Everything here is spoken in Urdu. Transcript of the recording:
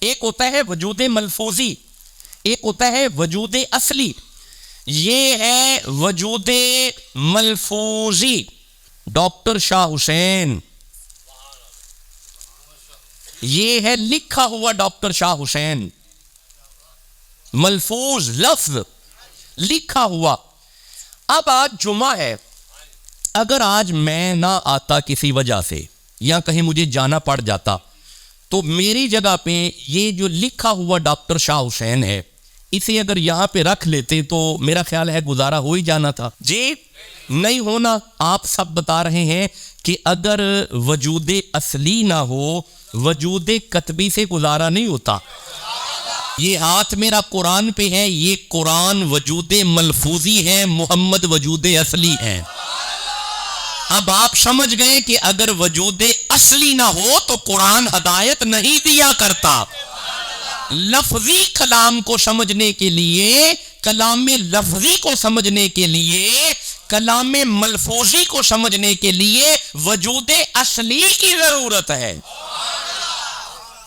ایک ہوتا ہے وجود ملفوظی، ایک ہوتا ہے وجود اصلی. یہ ہے وجود ملفوظی. ڈاکٹر شاہ حسین، یہ ہے لکھا ہوا ڈاکٹر شاہ حسین. ملفوظ لفظ لکھا ہوا. اب آج جمعہ ہے، اگر آج میں نہ آتا کسی وجہ سے یا کہیں مجھے جانا پڑ جاتا تو میری جگہ پہ یہ جو لکھا ہوا ڈاکٹر شاہ حسین ہے اسے اگر یہاں پہ رکھ لیتے تو میرا خیال ہے گزارا ہو ہی جانا تھا. جی نہیں ہونا. آپ سب بتا رہے ہیں کہ اگر وجود اصلی نہ ہو وجود کتبی سے گزارا نہیں ہوتا. یہ ہاتھ میرا قرآن پہ ہے، یہ قرآن وجود ملفوظی ہے، محمد وجود اصلی ہے. اب آپ سمجھ گئے کہ اگر وجود اصلی نہ ہو تو قرآن ہدایت نہیں دیا کرتا. لفظی کلام کو سمجھنے کے لیے، کلام لفظی کو سمجھنے کے لیے، کلام ملفوظی کو سمجھنے کے لیے وجود اصلی کی ضرورت ہے.